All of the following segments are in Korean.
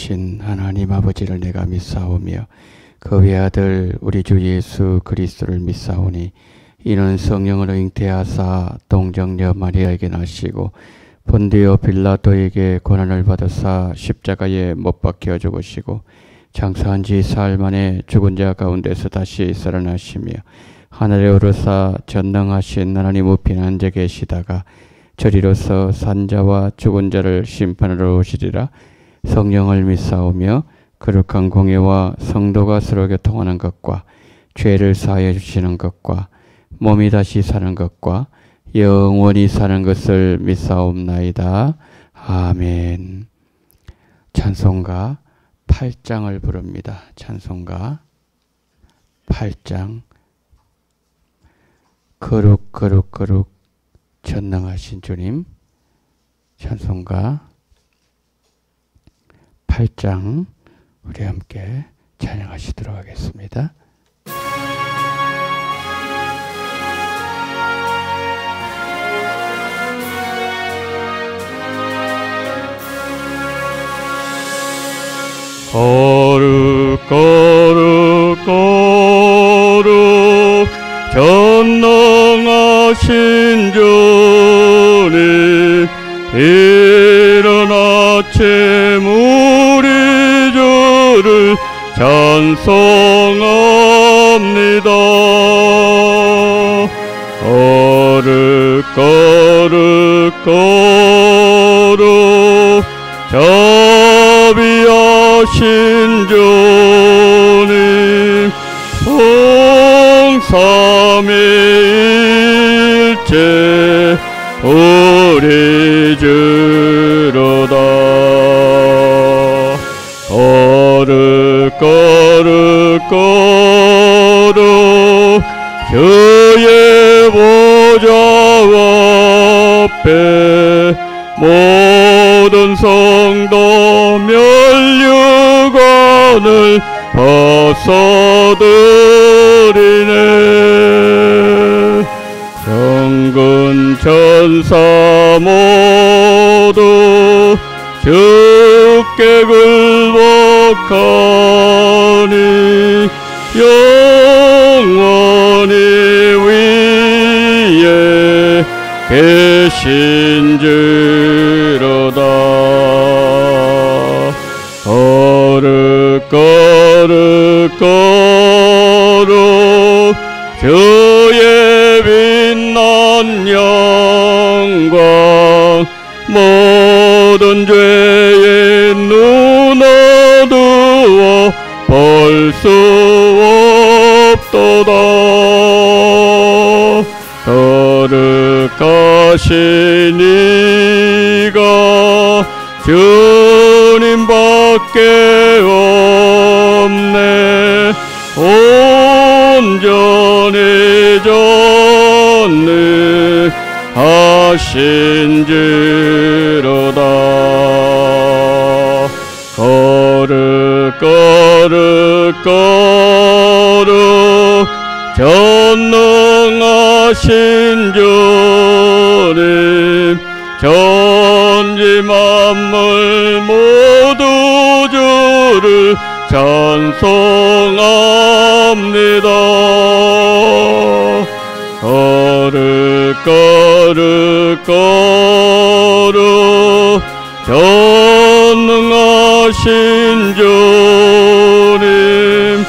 전능하신 하나님 아버지를 내가 믿사오며 그 외아들 우리 주 예수 그리스도를 믿사오니 이는 성령으로 잉태하사 동정녀 마리아에게 나시고 본디오 빌라도에게 고난을 받으사 십자가에 못 박혀 죽으시고 장사한 지 사흘 만에 죽은 자 가운데서 다시 살아나시며 하늘에 오르사 전능하신 하나님 우편 앉아 계시다가 저리로서 산자와 죽은 자를 심판하러 오시리라. 성령을 믿사오며 거룩한 공예와 성도가 서로 교통하는 것과 죄를 사하여 주시는 것과 몸이 다시 사는 것과 영원히 사는 것을 믿사옵나이다. 아멘. 찬송가 8장을 부릅니다. 찬송가 8장. 거룩 거룩 거룩 전능하신 주님. 찬송가 8장 우리 함께 찬양하시도록 하겠습니다. 거룩 거룩 거룩 전능하신 주님 이른 아침 우리 주를 찬송합니다. 거룩 거룩 거룩 자비하신 주님 성삼위일체 우리 주로다. 거룩 거룩 거룩 주의 보좌 앞에 모든 성도 면류관을 벗어드리네. 정군 천사 모두 주께 굴복하니 영원히 위에 계신 주로다. 거룩 거룩 거룩 주의 빛난 영광 모든 죄의 눈 어두워 볼 수 없도다. 거룩하신 이가 주님밖에 없네. 온전히 전능하신 주로다. 거룩 거룩 거룩 전능하신 주님 천지 만물 모두 주를 찬송합니다. 거룩 거룩 거룩 전능하신 주님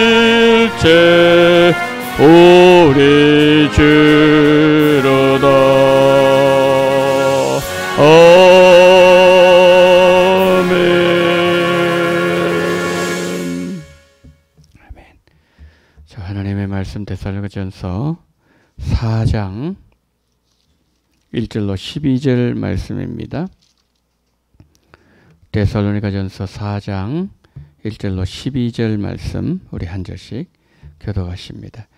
성삼위일체 우리 주로다. 아멘. 아멘. 자, 하나님의 말씀 데살로니가전서 4장 1절로 12절 말씀입니다. 데살로니가전서 4장 1절로 12절 말씀 우리 한 절씩 교독하십니다.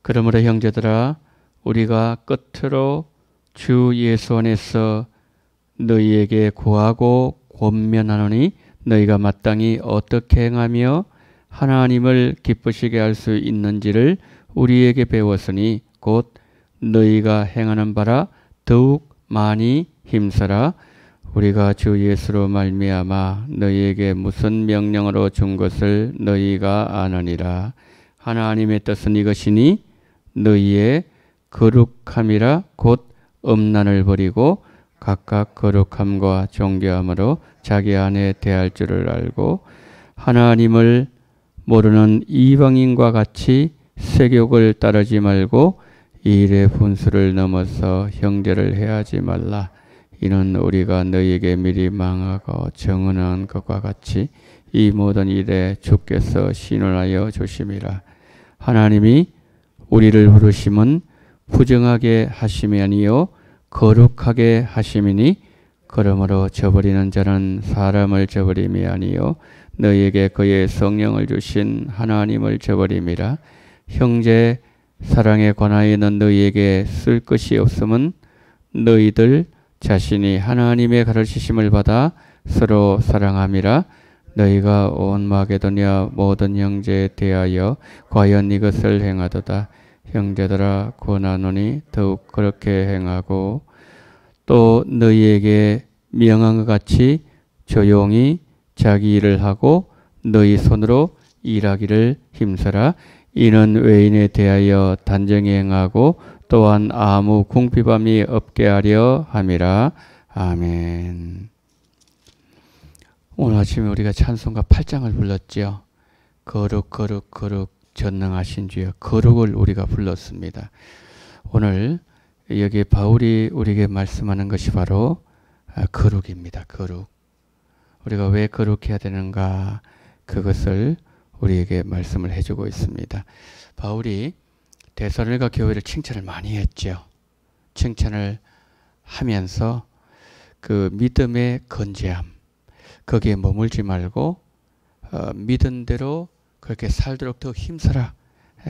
그러므로 형제들아 우리가 끝으로 주 예수 안에서 너희에게 구하고 권면하노니 너희가 마땅히 어떻게 행하며 하나님을 기쁘시게 할 수 있는지를 우리에게 배웠으니 곧 너희가 행하는 바라 더욱 많이 힘쓰라. 우리가 주 예수로 말미암아 너희에게 무슨 명령으로 준 것을 너희가 아느니라. 하나님의 뜻은 이것이니 너희의 거룩함이라. 곧 음란을 버리고 각각 거룩함과 존귀함으로 자기 안에 대할 줄을 알고 하나님을 모르는 이방인과 같이 세욕을 따르지 말고 이 일의 분수를 넘어서 형제를 해하지 말라. 이는 우리가 너희에게 미리 망하고 정언한 것과 같이 이 모든 일에 주께서 신원하여 주심이라. 하나님이 우리를 부르심은 부정하게 하심이 아니요 거룩하게 하심이니 그러므로 저버리는 자는 사람을 저버림이 아니요 너희에게 그의 성령을 주신 하나님을 저버림이라. 형제 사랑에 관하여는 너희에게 쓸 것이 없음은 너희들 자신이 하나님의 가르치심을 받아 서로 사랑함이라. 너희가 온 마게도냐 모든 형제에 대하여 과연 이것을 행하도다. 형제들아 권하노니 더욱 그렇게 행하고 또 너희에게 명한 것 같이 조용히 자기 일을 하고 너희 손으로 일하기를 힘써라. 이는 외인에 대하여 단정히 행하고 또한 아무 궁핍함이 없게 하려 함이라. 아멘. 오늘 아침에 우리가 찬송가 8장을 불렀지요. 거룩 거룩 거룩 전능하신 주여. 거룩을 우리가 불렀습니다. 오늘 여기 바울이 우리에게 말씀하는 것이 바로 거룩입니다. 거룩. 우리가 왜 거룩해야 되는가, 그것을 우리에게 말씀을 해주고 있습니다. 바울이 데살로니가 교회를 칭찬을 많이 했죠. 칭찬을 하면서 그 믿음의 건재함, 거기에 머물지 말고 믿은 대로 그렇게 살도록 더 힘써라,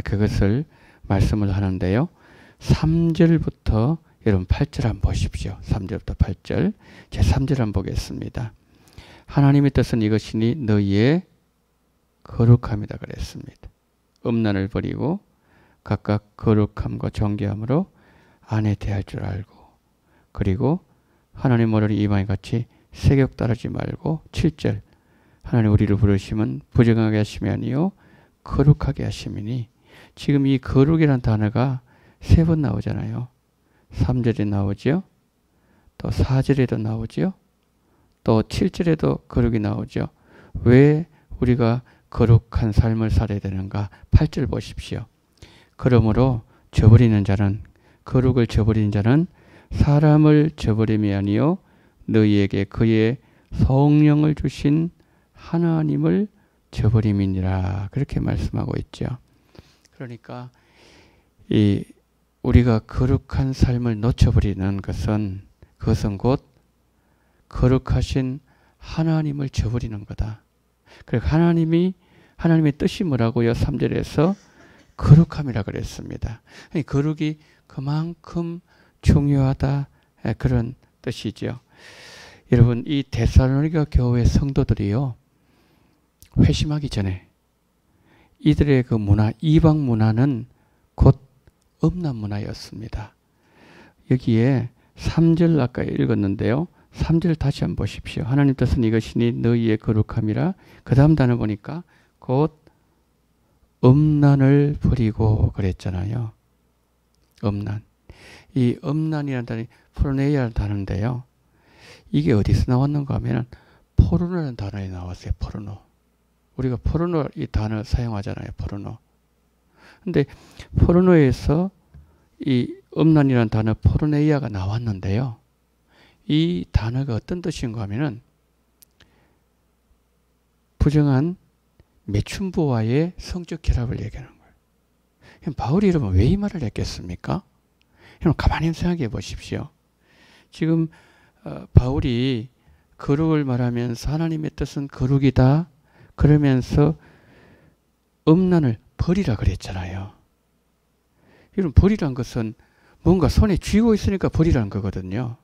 그것을 말씀을 하는데요. 3절부터 여러분 8절 한번 보십시오. 3절부터 8절. 제 3절 한번 보겠습니다. 하나님의 뜻은 이것이니 너희의 거룩함이다 그랬습니다. 음란을 버리고 각각 거룩함과 존귀함으로 안에 대할 줄 알고, 그리고 하나님 모르는 이방인 같이 세욕 따르지 말고, 7절 하나님 우리를 부르심은 부정하게 하심이 아니요 거룩하게 하심이니. 지금 이 거룩이라는 단어가 3번 나오잖아요. 3절에 나오죠. 또 4절에도 나오죠. 또 7절에도 거룩이 나오죠. 왜 우리가 거룩한 삶을 살아야 되는가? 8절 보십시오. 그러므로 저버리는 자는, 거룩을 저버리는 자는 사람을 저버림이 아니요 너희에게 그의 성령을 주신 하나님을 저버림이니라. 그렇게 말씀하고 있죠. 그러니까 우리가 거룩한 삶을 놓쳐버리는 것은, 그것은 곧 거룩하신 하나님을 저버리는 거다. 그리고 하나님의 뜻이 뭐라고요? 3절에서 거룩함이라 그랬습니다. 거룩이 그만큼 중요하다, 그런 뜻이죠. 여러분, 이 데살로니가 교회 성도들이요, 회심하기 전에 이들의 그 문화, 이방 문화는 곧 음란 문화였습니다. 여기에 3절 아까 읽었는데요. 3절 다시 한번 보십시오. 하나님 뜻은 이것이니 너희의 거룩함이라. 그 다음 단어 보니까 곧 음란을 버리고 그랬잖아요. 음란. 이 음란이라는 단어는 포르네이아라는 단어인데요. 이게 어디서 나왔는가 하면 포르노라는 단어에 나왔어요. 포르노. 우리가 포르노 이 단어 사용하잖아요. 포르노. 근데 포르노에서 이 음란이라는 단어 포르네이아가 나왔는데요. 이 단어가 어떤 뜻인가 하면은 부정한 매춘부와의 성적 결합을 얘기하는 거예요. 바울이 여러분 왜 이 말을 했겠습니까? 여러분 가만히 생각해 보십시오. 지금 바울이 거룩을 말하면서 하나님의 뜻은 거룩이다 그러면서 음란을 버리라 그랬잖아요. 여러분 버리란 것은 뭔가 손에 쥐고 있으니까 버리라는 거거든요.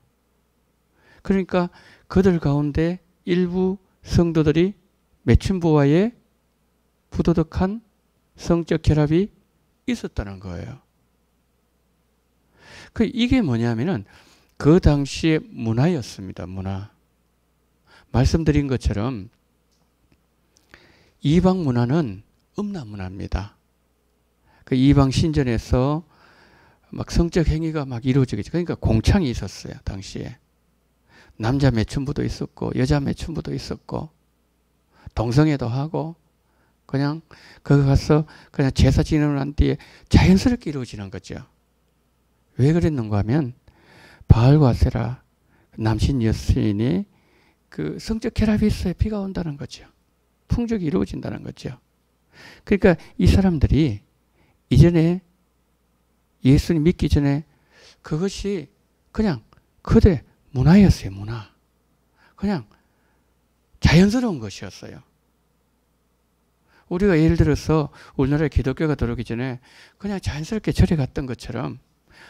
그러니까 그들 가운데 일부 성도들이 매춘부와의 부도덕한 성적 결합이 있었다는 거예요. 이게 뭐냐면은 그 당시의 문화였습니다. 문화. 말씀드린 것처럼 이방 문화는 음란 문화입니다. 그 이방 신전에서 막 성적 행위가 막 이루어지겠죠. 그러니까 공창이 있었어요. 당시에. 남자 매춘부도 있었고 여자 매춘부도 있었고 동성애도 하고 그냥 거기 가서 그냥 제사 지내고 난 뒤에 자연스럽게 이루어지는 거죠. 왜 그랬는가 하면 바알과 세라 남신 여신이 그 성적 결합이 있어야 비가 온다는 거죠. 풍족이 이루어진다는 거죠. 그러니까 이 사람들이 이전에 예수님 믿기 전에 그것이 그냥 그들의 문화였어요. 문화. 그냥 자연스러운 것이었어요. 우리가 예를 들어서 우리나라에 기독교가 들어오기 전에 그냥 자연스럽게 절에 갔던 것처럼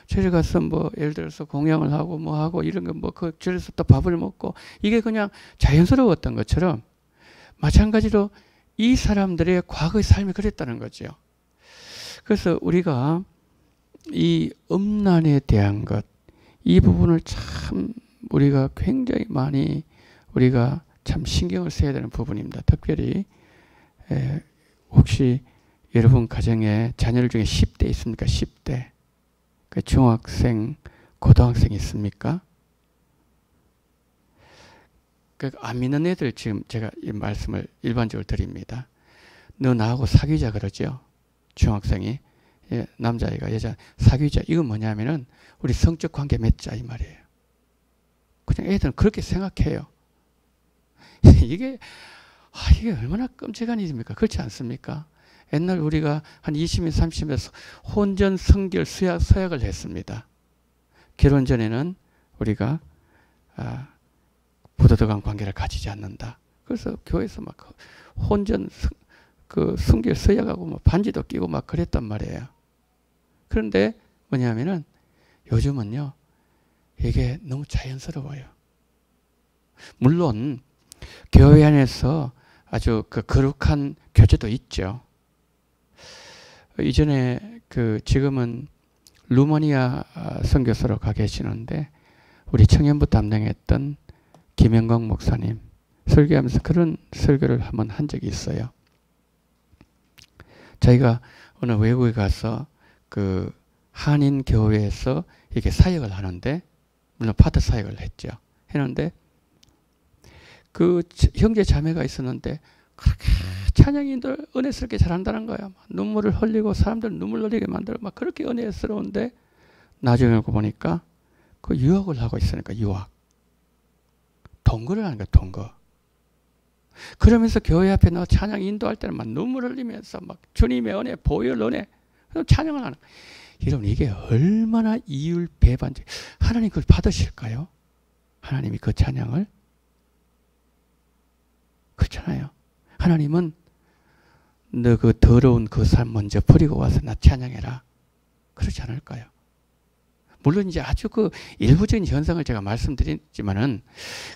절에 가서 뭐 예를 들어서 공양을 하고 뭐 하고 이런 거 뭐 그 절에서 또 밥을 먹고 이게 그냥 자연스러웠던 것처럼 마찬가지로 이 사람들의 과거의 삶이 그랬다는 거죠. 그래서 우리가 이 음란에 대한 것, 이 부분을 참 우리가 굉장히 많이 우리가 참 신경을 써야 되는 부분입니다. 특별히 혹시 여러분 가정에 자녀들 중에 10대 있습니까? 10대. 그 중학생, 고등학생 있습니까? 그 안 믿는 애들 지금 제가 이 말씀을 일반적으로 드립니다. 너 나하고 사귀자 그러죠. 중학생이. 예, 남자애가 여자 사귀자. 이건 뭐냐면은 우리 성적 관계 맺자 이 말이에요. 그냥 애들은 그렇게 생각해요. 이게 얼마나 끔찍한 일입니까? 그렇지 않습니까? 옛날 우리가 한 20년, 30년에서 혼전, 성결, 서약을 했습니다. 결혼 전에는 우리가 부도덕한 관계를 가지지 않는다. 그래서 교회에서 막 혼전, 성결, 서약하고 막 반지도 끼고 막 그랬단 말이에요. 그런데 뭐냐면은 요즘은요, 이게 너무 자연스러워요. 물론 교회 안에서 아주 그 거룩한 교제도 있죠. 이전에 지금은 루마니아 선교사로 가 계시는데 우리 청년부 담당했던 김영광 목사님 설교하면서 그런 설교를 한번 한 적이 있어요. 자기가 어느 외국에 가서 그 한인 교회에서 이렇게 사역을 하는데 물론 파트 사역을 했는데 그 형제 자매가 있었는데 그렇게 찬양인들 은혜스럽게 잘한다는 거야. 눈물을 흘리고 사람들 눈물 흘리게 만들고 막 그렇게 은혜스러운데 나중에 보니까 그 유학을 하고 있으니까 유학. 동거를 하는 거야. 동거. 그러면서 교회 앞에 나와 찬양 인도할 때는 막 눈물 흘리면서 막 주님의 은혜, 보혈 은혜 찬양을 하는 거야. 여러분 이게 얼마나 이율배반적. 하나님 그걸 받으실까요? 하나님이 그 찬양을? 그렇잖아요. 하나님은 너 그 더러운 그 삶 먼저 버리고 와서 나 찬양해라. 그렇지 않을까요? 물론 이제 아주 그 일부적인 현상을 제가 말씀드리지만은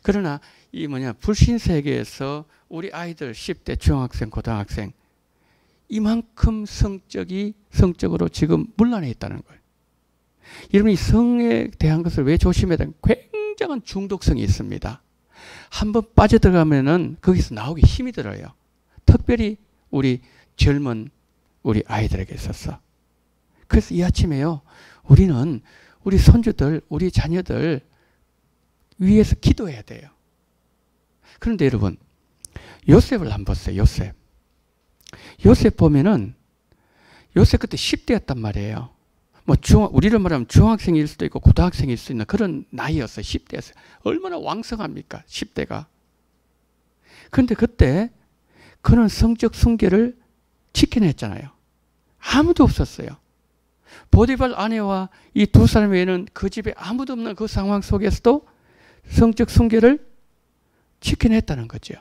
그러나 이 불신 세계에서 우리 아이들 10대 중학생, 고등학생 이만큼 성적으로 지금 문란해 있다는 거예요. 여러분이 성에 대한 것을 왜 조심해야 되는 굉장한 중독성이 있습니다. 한번 빠져들어가면은 거기서 나오기 힘이 들어요. 특별히 우리 젊은 우리 아이들에게 있어서. 그래서 이 아침에요. 우리는 우리 손주들, 우리 자녀들 위해서 기도해야 돼요. 그런데 여러분, 요셉을 한번 보세요. 요셉 보면은 요셉 그때 10대였단 말이에요. 뭐 우리를 말하면 중학생일 수도 있고 고등학생일 수 있는 그런 나이였어요. 10대였어요. 얼마나 왕성합니까? 10대가. 그런데 그때 그는 성적 순결을 지켜냈잖아요. 아무도 없었어요. 보디발 아내와 이 두 사람 외에는 그 집에 아무도 없는 그 상황 속에서도 성적 순결을 지켜냈다는 거죠.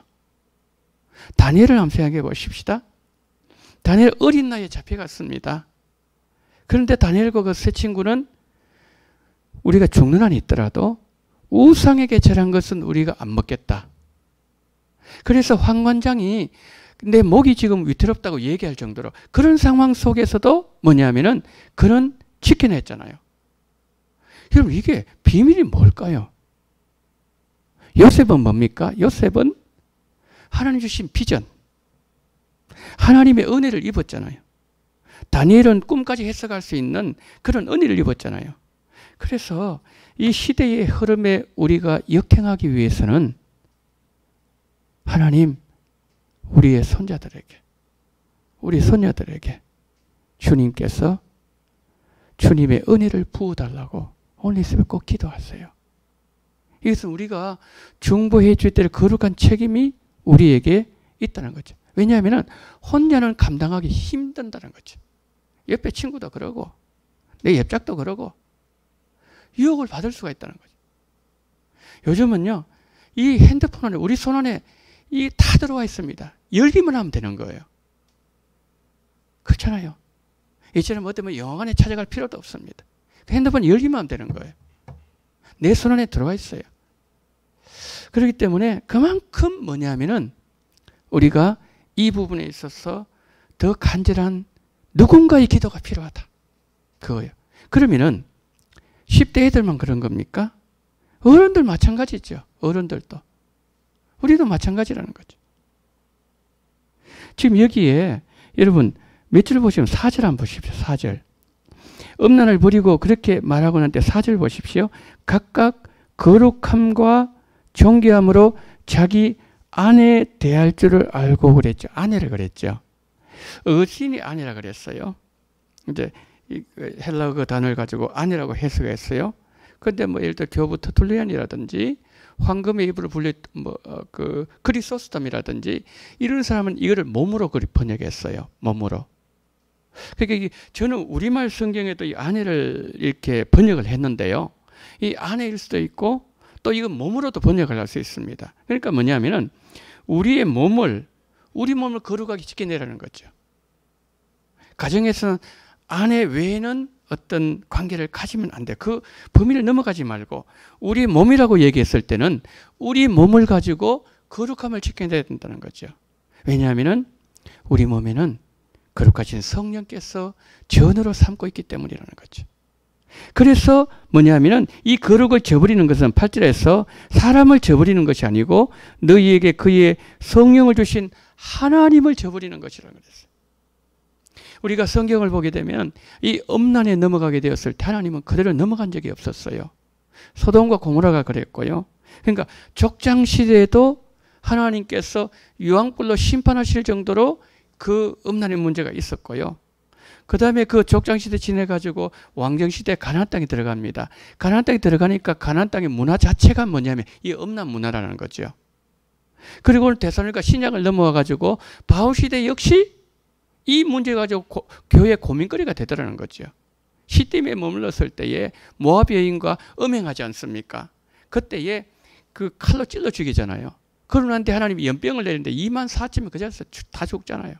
다니엘을 한번 생각해 보십시다. 다니엘 어린 나이에 잡혀갔습니다. 그런데 다니엘과 그 세 친구는 우리가 죽는 한이 있더라도 우상에게 절한 것은 우리가 안 먹겠다. 그래서 황관장이 내 목이 지금 위태롭다고 얘기할 정도로 그런 상황 속에서도 뭐냐면은 그는 지켜냈잖아요. 여러분 이게 비밀이 뭘까요? 요셉은 뭡니까? 요셉은 하나님 주신 비전, 하나님의 은혜를 입었잖아요. 다니엘은 꿈까지 해석할 수 있는 그런 은혜를 입었잖아요. 그래서 이 시대의 흐름에 우리가 역행하기 위해서는 하나님 우리의 손자들에게, 우리 손녀들에게 주님께서 주님의 은혜를 부어달라고 오늘 이 새벽 꼭 기도하세요. 이것은 우리가 중보해 줄 때 거룩한 책임이 우리에게 있다는 거죠. 왜냐하면 혼자는 감당하기 힘든다는 거죠. 옆에 친구도 그러고 내 옆짝도 그러고 유혹을 받을 수가 있다는 거죠. 요즘은요, 이 핸드폰 안에 우리 손 안에 이 다 들어와 있습니다. 열기만 하면 되는 거예요. 그렇잖아요. 이제는 어쩌면 영화관에 찾아갈 필요도 없습니다. 핸드폰 열기만 하면 되는 거예요. 내 손 안에 들어와 있어요. 그렇기 때문에 그만큼 뭐냐면은 우리가 이 부분에 있어서 더 간절한 누군가의 기도가 필요하다. 그거예요. 그러면은 10대 애들만 그런 겁니까? 어른들 마찬가지죠. 어른들도. 우리도 마찬가지라는 거죠. 지금 여기에 여러분 몇 줄 보시면 4절 한번 보십시오. 4절. 음란을 버리고 그렇게 말하고 난 때 4절 보십시오. 각각 거룩함과 존귀함으로 자기 아내 대할 줄을 알고 그랬죠. 아내를 그랬죠. 어신이 아내라 그랬어요. 이제 헬라어 그 단어를 가지고 아내라고 해석했어요. 근데 뭐 예를 들어 교부 터툴리안이라든지 황금의 이불을 불려 그 크리소스톰이라든지 이런 사람은 이거를 몸으로 그리 번역했어요. 몸으로. 그러니까 저는 우리말 성경에도 이 아내를 이렇게 번역을 했는데요. 이 아내일 수도 있고 또 이건 몸으로도 번역을 할 수 있습니다. 그러니까 뭐냐면은 우리 몸을 거룩하게 지켜내라는 거죠. 가정에서는 아내 외에는 어떤 관계를 가지면 안 돼. 그 범위를 넘어가지 말고 우리 몸이라고 얘기했을 때는 우리 몸을 가지고 거룩함을 지켜내야 된다는 거죠. 왜냐하면은 우리 몸에는 거룩하신 성령께서 전으로 삼고 있기 때문이라는 거죠. 그래서 뭐냐면은 이 거룩을 저버리는 것은 8절에서 사람을 저버리는 것이 아니고 너희에게 그의 성령을 주신 하나님을 저버리는 것이라고 그랬어요. 우리가 성경을 보게 되면 이 음란에 넘어가게 되었을 때 하나님은 그대로 넘어간 적이 없었어요. 소돔과 고모라가 그랬고요. 그러니까 족장시대에도 하나님께서 유황불로 심판하실 정도로 그 음란의 문제가 있었고요. 그 다음에 그 족장시대 지내가지고 왕정시대 가나안 땅에 들어갑니다. 가나안 땅에 들어가니까 가나안 땅의 문화 자체가 뭐냐면 이 음란 문화라는 거죠. 그리고 오늘 데살로니가 신약을 넘어와가지고 바울시대 역시 이 문제 가지고 교회 고민거리가 되더라는 거죠. 시딤에 머물렀을 때에 모압 여인과 음행하지 않습니까? 그때에 그 칼로 찔러 죽이잖아요. 그러는데 하나님이 연병을 내리는데 2만 4천명 그 자리에서 다 죽잖아요.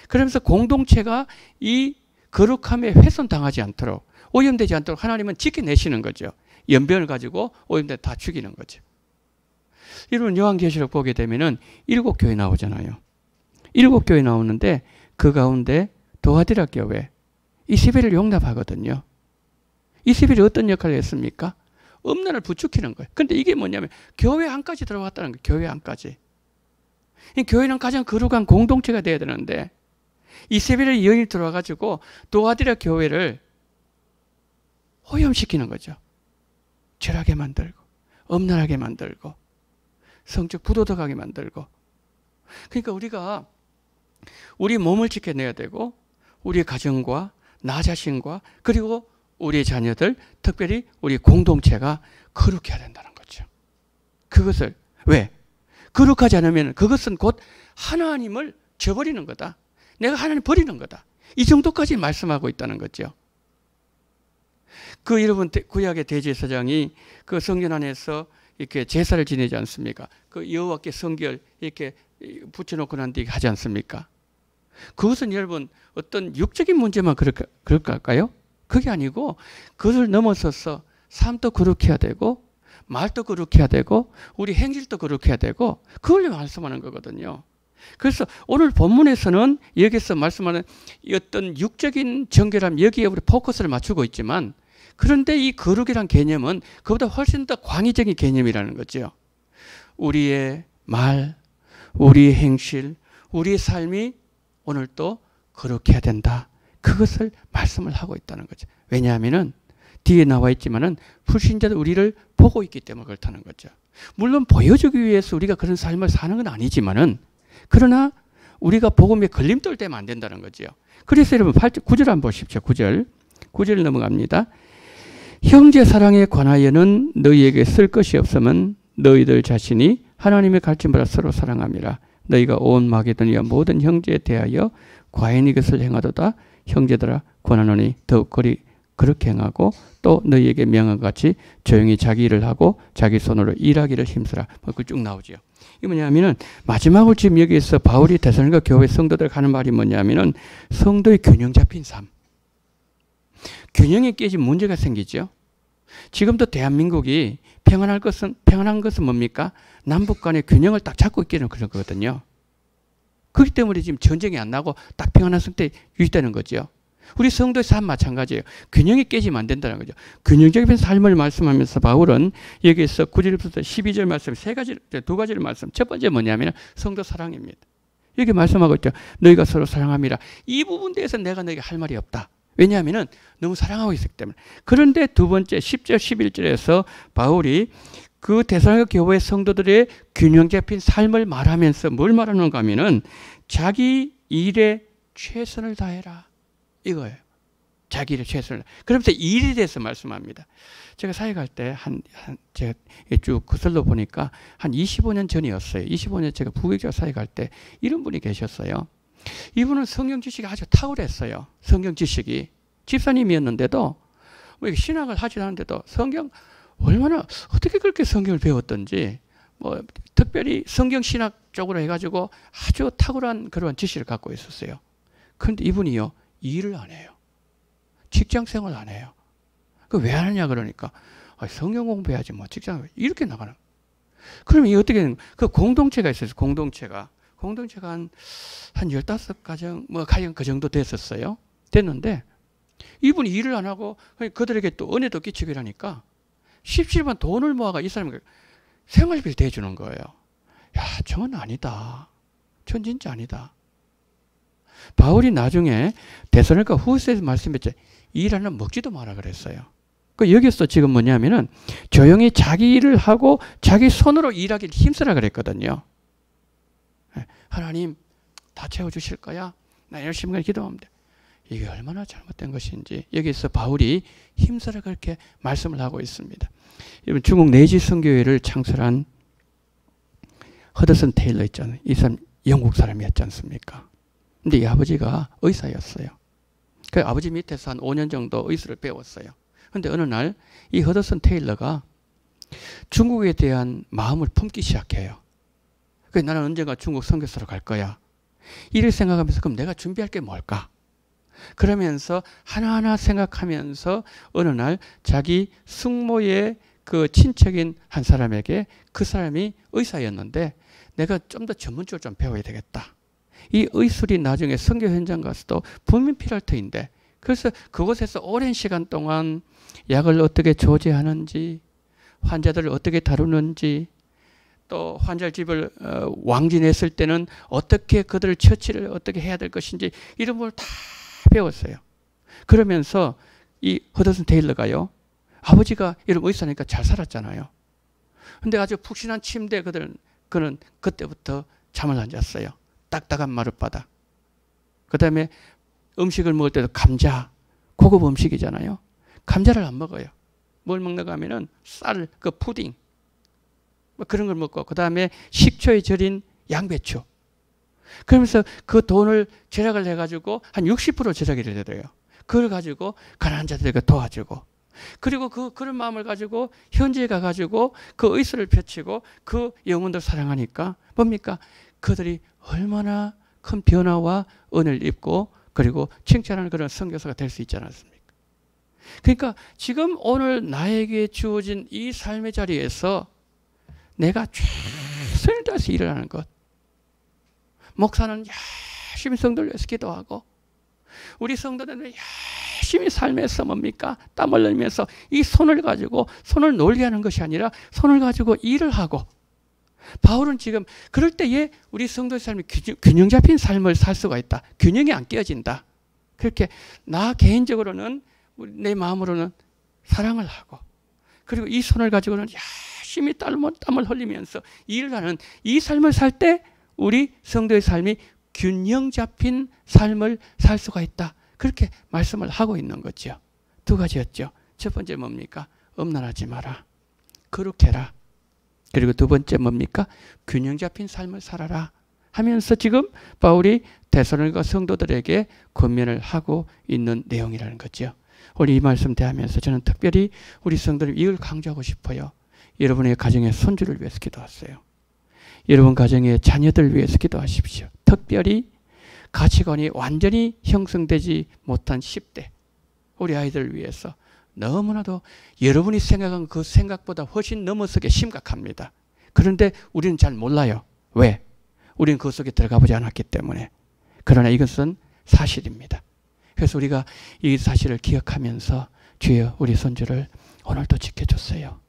그러면서 공동체가 이 거룩함에 훼손당하지 않도록 오염되지 않도록 하나님은 지켜내시는 거죠. 연병을 가지고 오염돼 다 죽이는 거죠. 이런 요한계시록 보게 되면은 7교회 나오잖아요. 7교회 나오는데 그 가운데 도하디라 교회 이세벨을 용납하거든요. 이세벨이 어떤 역할을 했습니까? 음란을 부추기는 거예요. 근데 이게 뭐냐면 교회 안까지 들어왔다는 거예요. 교회 안까지. 이 교회는 가장 거룩한 공동체가 돼야 되는데 이세벨의 여인이 들어와가지고 도하디라 교회를 오염시키는 거죠. 죄하게 만들고 음란하게 만들고 성적 부도덕하게 만들고. 그러니까 우리가 우리 몸을 지켜내야 되고 우리 가정과 나 자신과 그리고 우리 자녀들 특별히 우리 공동체가 거룩해야 된다는 거죠. 그것을 왜? 거룩하지 않으면 그것은 곧 하나님을 저버리는 거다. 내가 하나님 버리는 거다. 이 정도까지 말씀하고 있다는 거죠. 그 여러분 구약의 대제사장이 그 성전 안에서 이렇게 제사를 지내지 않습니까? 그 여호와께 성결 이렇게 붙여놓고 난 뒤에 하지 않습니까? 그것은 여러분 어떤 육적인 문제만 그럴까 할까요? 그게 아니고 그것을 넘어서서 삶도 거룩해야 되고 말도 거룩해야 되고 우리 행실도 거룩해야 되고 그걸 말씀하는 거거든요. 그래서 오늘 본문에서는 여기서 말씀하는 어떤 육적인 정결함 여기에 우리 포커스를 맞추고 있지만 그런데 이 거룩이란 개념은 그보다 훨씬 더 광의적인 개념이라는 거죠. 우리의 말, 우리의 행실, 우리의 삶이 오늘 또 거룩해야 된다. 그것을 말씀을 하고 있다는 거죠. 왜냐하면은 뒤에 나와 있지만은 불신자들 우리를 보고 있기 때문에 그렇다는 거죠. 물론 보여주기 위해서 우리가 그런 삶을 사는 건 아니지만은 그러나 우리가 복음에 걸림돌 되면 안 된다는 거죠. 그래서 여러분 9절 한번 보십시오. 9절 넘어갑니다. 형제 사랑에 관하여는 너희에게 쓸 것이 없으면 너희들 자신이 하나님의 가르침을 서로 사랑함이라. 너희가 온 마게도니아 모든 형제에 대하여 과연 이것을 행하도다. 형제들아 권하노니 더욱 그렇게 행하고 또 너희에게 명한 같이 조용히 자기 일을 하고 자기 손으로 일하기를 힘쓰라. 그 쭉 나오죠. 이게 뭐냐면은 마지막으로 지금 여기에서 바울이 데살로니가 교회 성도들 하는 말이 뭐냐면은 성도의 균형 잡힌 삶. 균형이 깨진 문제가 생기죠. 지금도 대한민국이 평안한 것은 뭡니까? 남북 간의 균형을 딱 잡고 있기는 그런 거거든요. 그렇기 때문에 지금 전쟁이 안 나고 딱 평안한 상태에 유지되는 거죠. 우리 성도의 삶 마찬가지예요. 균형이 깨지면 안 된다는 거죠. 균형적인 삶을 말씀하면서 바울은 여기에서 9절부터 12절 말씀 두 가지를 말씀. 첫 번째 뭐냐면 성도 사랑입니다. 여기 말씀하고 있죠. 너희가 서로 사랑함이라. 이 부분에 대해서 내가 너에게 할 말이 없다. 왜냐하면 너무 사랑하고 있기 때문에. 그런데 두 번째 10절 11절에서 바울이 그 데살로니가 교회 성도들의 균형 잡힌 삶을 말하면서 뭘 말하는가 하면은 자기 일에 최선을 다해라. 이거예요. 자기 일에 최선을. 그러면서 일에 대해서 말씀합니다. 제가 사회 갈 때 제가 쭉 거슬러 보니까 한 25년 전이었어요. 25년 제가 부교육자 사회 갈 때 이런 분이 계셨어요. 이분은 성경 지식이 아주 탁월했어요. 성경 지식이. 집사님이었는데도 뭐 신학을 하지 않았는데도 성경 얼마나 어떻게 그렇게 성경을 배웠던지 뭐 특별히 성경 신학 쪽으로 해가지고 아주 탁월한 그런 지식을 갖고 있었어요. 그런데 이분이요. 일을 안 해요. 직장 생활 안 해요. 그 왜 안 하냐 그러니까 성경 공부해야지 뭐 직장 이렇게 나가는. 그러면 이 어떻게 그 공동체가 있어요. 공동체가 한 15가정 뭐 가정 그 정도 됐었어요. 됐는데 이분이 일을 안 하고 그들에게 또 은혜도 끼치고 이러니까 십시일반 돈을 모아가 이 사람에게 생활비를 대주는 거예요. 야, 저건 아니다. 전 진짜 아니다. 바울이 나중에 데살로니가 후서에서 말씀했죠. 일하는 먹지도 마라 그랬어요. 그 여기서 지금 뭐냐면은 조용히 자기 일을 하고 자기 손으로 일하기를 힘쓰라 그랬거든요. 하나님 다 채워주실 거야. 나 열심히 기도하면 돼. 이게 얼마나 잘못된 것인지 여기서 바울이 힘쓰라 그렇게 말씀을 하고 있습니다. 여러분 중국 내지 선교회를 창설한 허드슨 테일러 있잖아요. 이 사람 영국 사람이었지 않습니까? 근데 이 아버지가 의사였어요. 그 아버지 밑에서 한 5년 정도 의술을 배웠어요. 근데 어느 날 이 허드슨 테일러가 중국에 대한 마음을 품기 시작해요. 그래서 나는 언젠가 중국 선교사로 갈 거야. 이를 생각하면서 그럼 내가 준비할 게 뭘까? 그러면서 하나하나 생각하면서 어느 날 자기 숙모의 그 친척인 한 사람에게 그 사람이 의사였는데 내가 좀 더 전문적으로 좀 배워야 되겠다. 이 의술이 나중에 선교 현장 가서도 분명히 필요할 터인데 그래서 그곳에서 오랜 시간 동안 약을 어떻게 조제하는지 환자들을 어떻게 다루는지 또 환자 집을 왕진했을 때는 어떻게 그들을 처치를 어떻게 해야 될 것인지 이런 걸 다 배웠어요. 그러면서 이 허드슨 테일러가요. 아버지가 이런 의사니까 잘 살았잖아요. 근데 아주 푹신한 침대에 그는 그때부터 잠을 안 잤어요. 딱딱한 마룻바닥. 그 다음에 음식을 먹을 때도 감자, 고급 음식이잖아요. 감자를 안 먹어요. 뭘 먹는가 하면은 쌀, 그 푸딩, 뭐 그런 걸 먹고, 그 다음에 식초에 절인 양배추. 그러면서 그 돈을 절약을 해가지고 한 60% 절약이 되더래요. 그걸 가지고 가난한 자들에게 도와주고, 그리고 그런 마음을 가지고 현지에 가가지고 그 의술을 펼치고 그 영혼들 사랑하니까 뭡니까? 그들이 얼마나 큰 변화와 은혜를 입고 그리고 칭찬하는 그런 선교사가 될 수 있지 않았습니까? 그러니까 지금 오늘 나에게 주어진 이 삶의 자리에서 내가 최선을 다해서 일을 하는 것. 목사는 열심히 성도를 위해서 기도하고 우리 성도들은 열심히 삶에서 뭡니까? 땀을 흘리면서 이 손을 가지고 손을 놀게 하는 것이 아니라 손을 가지고 일을 하고, 바울은 지금 그럴 때에 우리 성도의 삶이 균형 잡힌 삶을 살 수가 있다. 균형이 안 깨어진다. 그렇게 나 개인적으로는 내 마음으로는 사랑을 하고, 그리고 이 손을 가지고는 열심히 땀을 흘리면서 일을 하는 이 삶을 살 때 우리 성도의 삶이 균형 잡힌 삶을 살 수가 있다. 그렇게 말씀을 하고 있는 거죠. 두 가지였죠. 첫 번째 뭡니까? 음란하지 마라. 거룩해라. 그리고 두 번째 뭡니까? 균형 잡힌 삶을 살아라 하면서 지금 바울이 데살로니가 성도들에게 권면을 하고 있는 내용이라는 거죠. 오늘 이 말씀 대하면서 저는 특별히 우리 성도들 이걸 강조하고 싶어요. 여러분의 가정의 손주를 위해서 기도하세요. 여러분 가정의 자녀들 위해서 기도하십시오. 특별히 가치관이 완전히 형성되지 못한 10대 우리 아이들을 위해서 너무나도 여러분이 생각한 그 생각보다 훨씬 넘어서게 심각합니다. 그런데 우리는 잘 몰라요. 왜? 우리는 그 속에 들어가 보지 않았기 때문에. 그러나 이것은 사실입니다. 그래서 우리가 이 사실을 기억하면서 주여 우리 손주를 오늘도 지켜줬어요.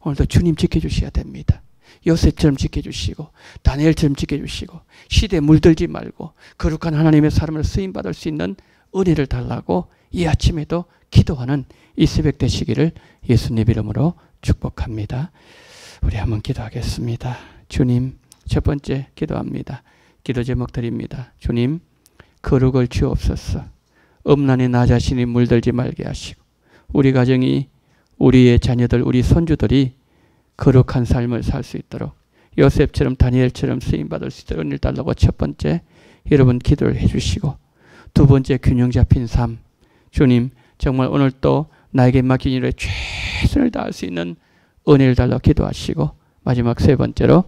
오늘도 주님 지켜주셔야 됩니다. 요셉처럼 지켜주시고 다니엘처럼 지켜주시고 시대에 물들지 말고 거룩한 하나님의 사람을 쓰임받을 수 있는 은혜를 달라고 이 아침에도 기도하는 이 새벽 되시기를 예수님 이름으로 축복합니다. 우리 한번 기도하겠습니다. 주님, 첫 번째 기도합니다. 기도 제목 드립니다. 주님, 거룩을 주옵소서. 음란에 나 자신이 물들지 말게 하시고 우리 가정이, 우리의 자녀들, 우리 손주들이 거룩한 삶을 살 수 있도록 요셉처럼 다니엘처럼 쓰임받을 수 있도록 은혜를 달라고 첫 번째 여러분 기도를 해주시고, 두 번째 균형 잡힌 삶, 주님 정말 오늘 또 나에게 맡긴 일에 최선을 다할 수 있는 은혜를 달라고 기도하시고, 마지막 세 번째로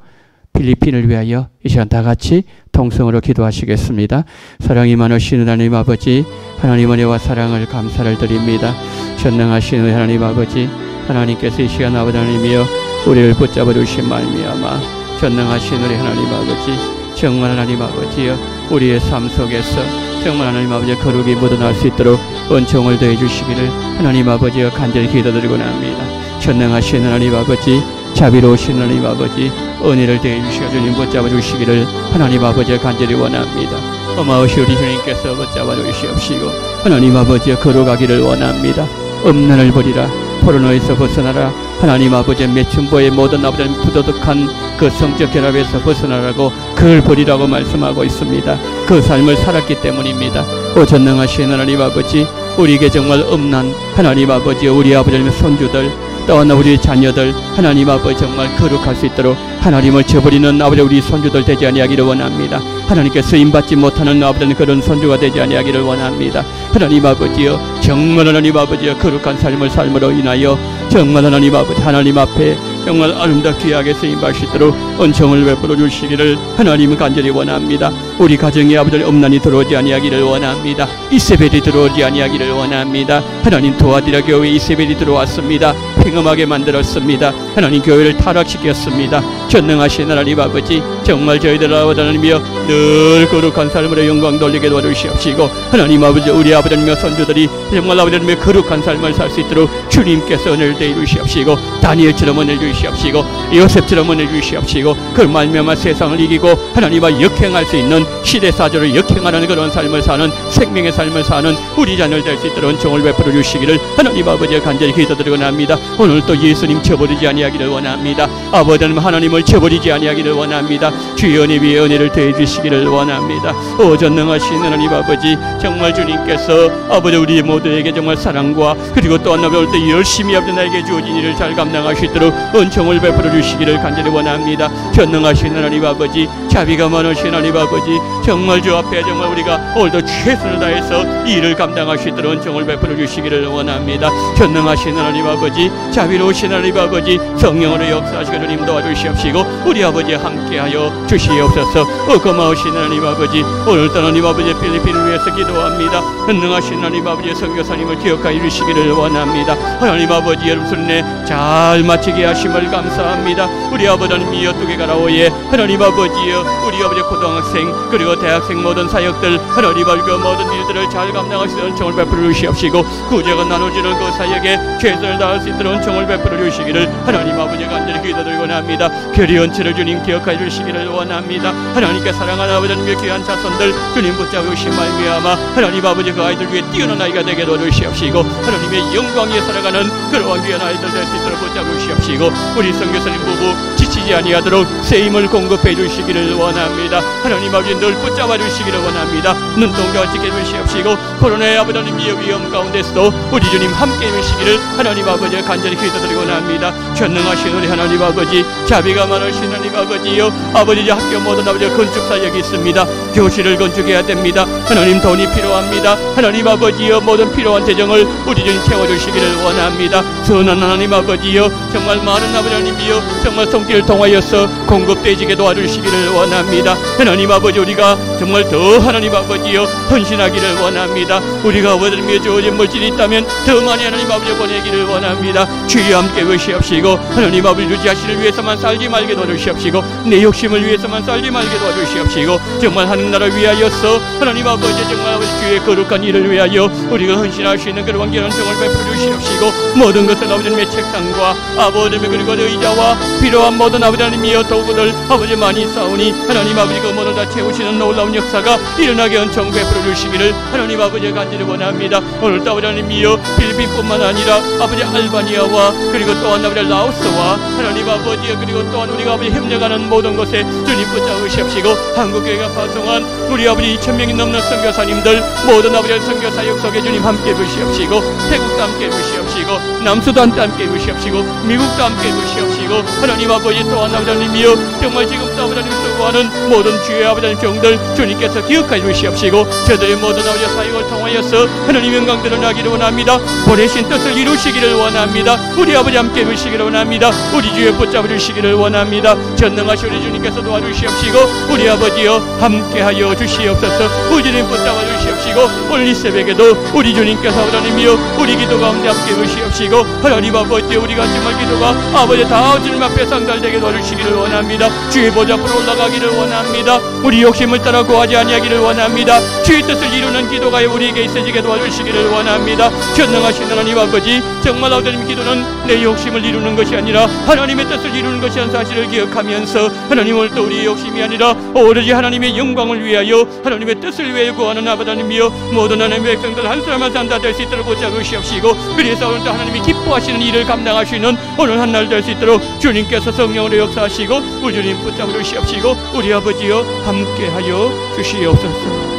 필리핀을 위하여 이 시간 다 같이 통성으로 기도하시겠습니다. 사랑이 많으신 하나님 아버지, 하나님 은혜와 사랑을 감사를 드립니다. 전능하신 하나님 아버지, 하나님께서 이 시간 아버지 하나님이여 우리를 붙잡아 주신 말미암아 전능하신 우리 하나님 아버지, 정말 하나님 아버지여 우리의 삶 속에서 정말 하나님 아버지의 거룩이 묻어날 수 있도록 은총을 더해 주시기를 하나님 아버지여 간절히 기도드리곤 합니다. 전능하신 하나님 아버지, 자비로우신 하나님 아버지, 은혜를 더해 주시고 주님 붙잡아 주시기를 하나님 아버지여 간절히 원합니다. 어마우시 우리 주님께서 붙잡아 주시옵시고 하나님 아버지여 거룩하기를 원합니다. 음란을 버리라. 포르노에서 벗어나라. 하나님 아버지의 매춘보의 모든 아버지 부도덕한 그 성적 결합에서 벗어나라고, 그걸 버리라고 말씀하고 있습니다. 그 삶을 살았기 때문입니다. 오 전능하신 하나님 아버지, 우리에게 정말 음란 하나님 아버지, 우리 아버지의 손주들 또한 우리 자녀들 하나님 아버지 정말 거룩할 수 있도록 하나님을 저버리는 아버지 우리 손주들 되지 아니하기를 원합니다. 하나님께 쓰임받지 못하는 아버지는 그런 손주가 되지 아니하기를 원합니다. 하나님 아버지여 정말 하나님 아버지여 거룩한 삶을 삶으로 인하여 정말 하나님 아버지 하나님 앞에 정말 아름답게 귀하게 쓰임받을 수 있도록 은총을 베풀어 주시기를 하나님 간절히 원합니다. 우리 가정에 아버지 음란이 들어오지 아니하기를 원합니다. 이세벨이 들어오지 아니하기를 원합니다. 하나님 도와드려 교회 이세벨이 들어왔습니다. 팽엄하게 만들었습니다. 하나님 교회를 타락시켰습니다. 전능하신 하나님 아버지, 정말 저희들 아버지 하나님이여 늘 거룩한 삶으로 영광 돌리게 도와주시옵시고 하나님 아버지 우리 아버지 하나님의 손주들이 정말 아버지 하나님의 거룩한 삶을 살 수 있도록 주님께서 은혜를 대해 주시옵시고 다니엘처럼 은혜를 주시옵시고 요셉처럼 은혜를 주시옵시고 그 말미암아 세상을 이기고 하나님과 역행할 수 있는 시대사조를 역행하는 그런 삶을 사는 생명의 삶을 사는 우리 자녀를 될 수 있도록 은총을 베풀어 주시기를 하나님 아버지가 간절히 기도드리곤 합니다. 오늘 또 예수님 저버리지 아니하기를 원합니다. 아버지 하나님을 저버리지 아니하기를 원합니다. 주의 은혜 위에 은혜를 더해 주시기를 원합니다. 오 전능하신 하나님 아버지, 정말 주님께서 아버지 우리 모두에게 정말 사랑과 그리고 또한 아버지 올 때 열심히 아버지 나에게 주어진 일을 잘 감당할 수 있도록 은총을 베풀어 주시기를 간절히 원합니다. 전능하신 하나님 아버지, 자비가 많으신 하나님 아버지, 정말 주 앞에 정말 우리가 오늘도 최선을 다해서 이 일을 감당할 수 있도록 은총을 베풀어 주시기를 원합니다. 전능하신 하나님 아버지, 자비로우신 하나님 아버지, 성령으로 역사하시고 주님 도와주시옵시고 우리 아버지 함께하여 주시옵소서. 고마우신 하나님 아버지, 오늘도 하나님 아버지 필리핀을 위해서 기도합니다. 전능하신 하나님 아버지 선교사님을 기억하여 주시기를 원합니다. 하나님 아버지 여러분 손에 잘 마치게 하심을 감사합니다. 원합니다. 우리 아버지 하나님이여 두개 가라오예 하나님 아버지여 우리 아버지 고등학생 그리고 대학생 모든 사역들 하나님 아버지 모든 일들을 잘 감당하시는 은총을 베풀어 주시옵시고 구제가 나눠지는 그 사역에 최선을 다할 수 있도록 은총을 베풀어 주시기를 하나님 아버지 간절히 기도드리고 원합니다. 교리 연체를 주님 기억하여 주시기를 원합니다. 하나님께 사랑하는 아버지 하나님의 귀한 자손들 주님 붙잡으신 말미암아 하나님 아버지 그 아이들 위해 뛰어난 아이가 되게 도와주시옵시고 하나님의 영광 위에 살아가는 그러한 귀한 아이들 될 수 있도록 붙잡으시옵시고 우리 선교사님 부부 지치지 아니하도록 새 힘을 공급해 주시기를 원합니다. 하나님 아버지 늘 붙잡아 주시기를 원합니다. 눈동자와 지켜 주시옵시고 코로나의 아버지 하나님의 위험 가운데서도 우리 주님 함께 해주시기를 하나님 아버지 간절히 기도드리고 원합니다. 전능하신 우리 하나님 아버지 자비가 많으신 하나님 아버지요 아버지 학교 모든 아버지 건축 사역이 있습니다. 교실을 건축해야 됩니다. 하나님 돈이 필요합니다. 하나님 아버지여 모든 필요한 재정을 우리 주님 채워주시기를 원합니다. 선한 하나님 아버지여 정말 많은 아버지 하나님이여 정말 손길을 통하여서 공급되지게 도와주시기를 원합니다. 하나님 아버지 우리가 정말 더 하나님 아버지여 헌신하기를 원합니다. 우리가 아버지 하나님의 주어진 물질이 있다면 더 많이 하나님 아버지 보내기를 원합니다. 주여 함께 계시옵시고 하나님 아버지 주 자신을 위해서만 살지 말게 도와주시옵시고 내 욕심을 위해서만 살지 말게 도와주시옵시고 정말 하늘나라를 위하여서 하나님 아버지 정말 아버지 주의 거룩한 일을 위하여 우리가 헌신할 수 있는 그런 귀한 은총을 베풀어 주시옵시고 모든 것을 아버지 하나님의 책상과 아버지 그리고 의자와 필요한 모든 아버지 하나님이여 도구들 아버지 많이 싸우니 하나님 아버지 그 모든 다 채우시는 놀라운 역사가 일어나게 은총 베풀어 주시기를 하나님 아버지 간절히 원합니다. 오늘도 아버지 하나님이여 필리핀뿐만 아니라 아버지 알바니아와 그리고 또한 아버지 라오스와 하나님 아버지 그리고 또한 우리가 아버지 협력하는 모든 곳에 주님 붙잡으시옵시고 한국교회가 파송한 우리 아버지 2,000명이 넘는 선교사님들 모든 아버지 선교사역 속에 주님 함께 해주시옵시고 태국도 함께 해주시옵시고 남수단도 함께 해주시옵시고 미국도 함께 해주시옵시고 하나님 아버지 또한 아버지 하나님이여 정말 지금도 아버지 하나님 수고하는 모든 주의 아버지 하나님 종들 주님께서 기억해 주시옵시고 저들의 모든 아버지 사역을 통하여서 하나님 영광 드러나기를 원합니다. 보내신 뜻을 이루시기를 원합니다. 우리 아버지 함께 해주시기를 원합니다. 우리 주에 붙잡아 주시기를 원합니다. 전능하신 우리 주님께서 도와주시옵시고 우리 아버지여 함께하여 주시옵소서. 우리 주님 붙잡아 주시옵시고 오늘 이 새벽에도 우리 주님께서 하나님이여 우리 기도 가운데 함께 해주시옵시고 하나님 아버지 우리가 정말 기도가 아버지 다 주님 앞에 상달되게 도와주시기를 원합니다. 주의 보좌 앞으로 올라가기를 원합니다. 우리 욕심을 따라 구하지 아니하기를 원합니다. 주의 뜻을 이루는 기도가 우리에게 있어지게 도와주시기를 원합니다. 전능하신 하나님 아버지 정말 하나님 기도는 내 욕심을 이루는 것이 아니라 하나님의 뜻을 이루는 것이라는 사실을 기억하면서 하나님 오늘도 우리의 욕심이 아니라 오로지 하나님의 영광을 위하여 하나님의 뜻을 위하여 구하는 아버지 하나님이여 모든 하나님의 백성들 한 사람 한 사람 다 될 수 있도록 붙잡으시옵시고 그래서 오늘도 하나님이 기뻐하시는 일을 감당할 수 있는 오늘 한 날 될 수 있도록 주님께서 성령으로 역사하시고 우리 주님 붙잡으시옵시고 우리 아버지여 함께하여 주시옵소서.